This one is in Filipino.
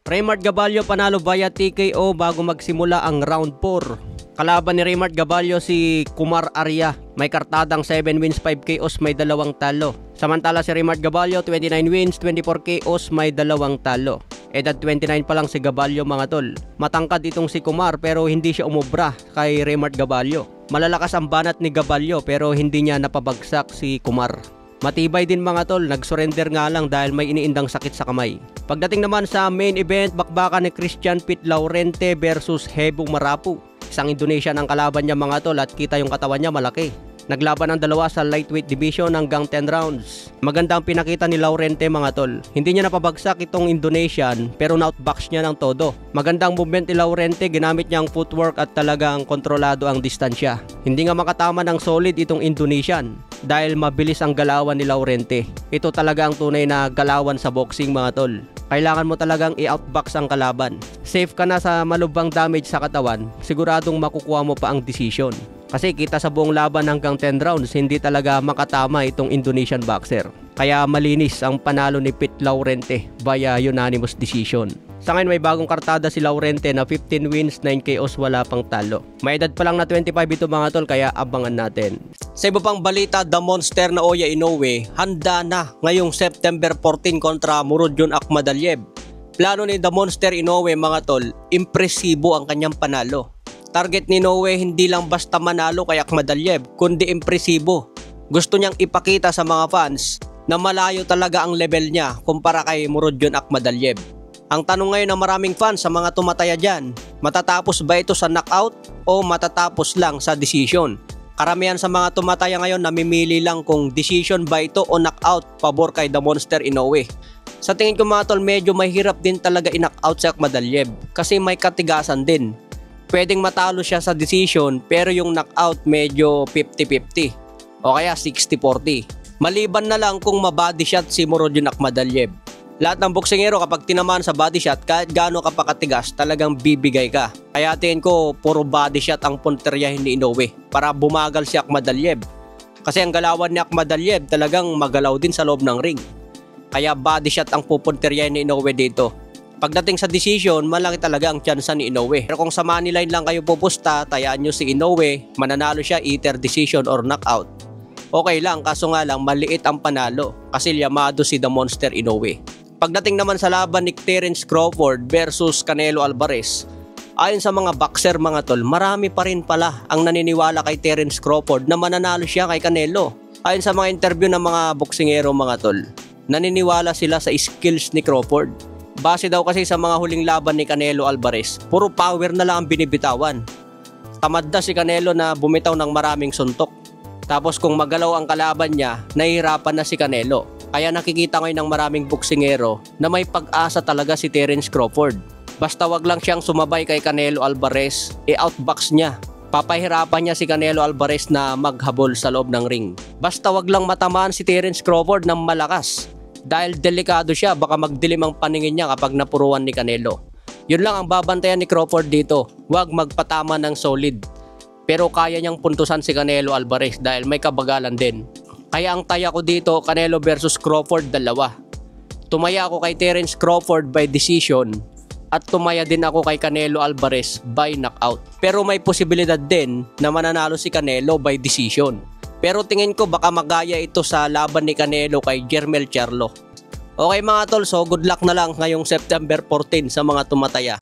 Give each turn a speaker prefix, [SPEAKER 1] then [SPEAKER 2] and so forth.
[SPEAKER 1] Raymart Gaballo panalo via TKO bago magsimula ang round 4. Kalaban ni Raymart Gaballo si Kumar Arya. May kartadang 7 wins, 5 KOs, may 2 talo. Samantala si Raymart Gaballo 29 wins, 24 KOs, may 2 talo. Edad 29 pa lang si Gaballo mga tol. Matangkad itong si Kumar pero hindi siya umubra kay Raymart Gaballo. Malalakas ang banat ni Gaballo pero hindi niya napabagsak si Kumar. Matibay din mga tol, nag-surrender nga lang dahil may iniindang sakit sa kamay. Pagdating naman sa main event, bakbakan ni Christian Pete Laurente versus Hebong Marapu. Isang Indonesian ang kalaban niya mga tol at kita yung katawan niya malaki. Naglaban ang dalawa sa lightweight division hanggang 10 rounds. Maganda ang pinakita ni Laurente mga tol. Hindi niya napabagsak itong Indonesian pero na-outbox niya ng todo. Magandang movement ni Laurente, ginamit niya ang footwork at talagang kontrolado ang distansya. Hindi nga makatama ng solid itong Indonesian dahil mabilis ang galawan ni Laurente. Ito talaga ang tunay na galawan sa boxing mga tol. Kailangan mo talagang i-outbox ang kalaban. Safe ka na sa malubhang damage sa katawan, siguradong makukuha mo pa ang decision. Kasi kita sa buong laban hanggang 10 rounds, hindi talaga makatama itong Indonesian boxer. Kaya malinis ang panalo ni Pete Laurente via unanimous decision. Sa ngayon may bagong kartada si Laurente na 15 wins, 9 KOs, wala pang talo. May edad pa lang na 25 ito mga tol, kaya abangan natin. Sa iba pang balita, The Monster Naoya Inoue handa na ngayong September 14 kontra Murodjon Akhmadaliev. Plano ni The Monster Inoue mga tol, impresibo ang kanyang panalo. Target ni Inoue hindi lang basta manalo kay Akhmadaliev, kundi impresibo. Gusto niyang ipakita sa mga fans na malayo talaga ang level niya kumpara kay Murodjon Akhmadaliev. Ang tanong ngayon ng maraming fans sa mga tumataya dyan, matatapos ba ito sa knockout o matatapos lang sa decision? Karamihan sa mga tumataya ngayon namimili lang kung decision ba ito o knockout pabor kay The Monster Inoue. Sa tingin ko mga tol, medyo mahirap din talaga i-knockout si Akhmadaliev kasi may katigasan din. Pwedeng matalo siya sa decision pero yung knockout medyo 50-50 o kaya 60-40. Maliban na lang kung mabody shot si Murodjon Akhmadaliev. Lahat ng boksingero kapag tinamaan sa body shot, kahit gaano ka pakatigas, talagang bibigay ka. Kaya tingin ko puro body shot ang punteryahin ni Inoue para bumagal si Akhmadaliev. Kasi ang galawan ni Akhmadaliev talagang magalaw din sa loob ng ring. Kaya body shot ang pupunteryahin ni Inoue dito. Pagdating sa decision, malaki talaga ang tsansa ni Inoue. Pero kung sa money line lang kayo pupusta, tayaan nyo si Inoue, mananalo siya either decision or knockout. Okay lang, kaso nga lang maliit ang panalo kasi yamado si The Monster Inoue. Pagdating naman sa laban ni Terence Crawford versus Canelo Alvarez, ayon sa mga boxer mga tol, marami pa rin pala ang naniniwala kay Terence Crawford na mananalo siya kay Canelo. Ayon sa mga interview ng mga boksingero mga tol, naniniwala sila sa skills ni Crawford. Base daw kasi sa mga huling laban ni Canelo Alvarez, puro power na lang ang binibitawan. Tamad na si Canelo na bumitaw ng maraming suntok. Tapos kung magalaw ang kalaban niya, nahihirapan na si Canelo. Kaya nakikita ngayon ng maraming boksingero na may pag-asa talaga si Terence Crawford. Basta wag lang siyang sumabay kay Canelo Alvarez, i-outbox niya. Papahirapan niya si Canelo Alvarez na maghabol sa loob ng ring. Basta wag lang matamaan si Terence Crawford ng malakas. Dahil delikado siya, baka magdilim ang paningin niya kapag napuruan ni Canelo. Yun lang ang babantayan ni Crawford dito, huwag magpatama ng solid. Pero kaya niyang puntusan si Canelo Alvarez dahil may kabagalan din. Kaya ang taya ko dito, Canelo versus Crawford, dalawa. Tumaya ako kay Terence Crawford by decision at tumaya din ako kay Canelo Alvarez by knockout. Pero may posibilidad din na mananalo si Canelo by decision. Pero tingin ko baka magaya ito sa laban ni Canelo kay Jermell Charlo. Okay mga tol, so good luck na lang ngayong September 14 sa mga tumataya.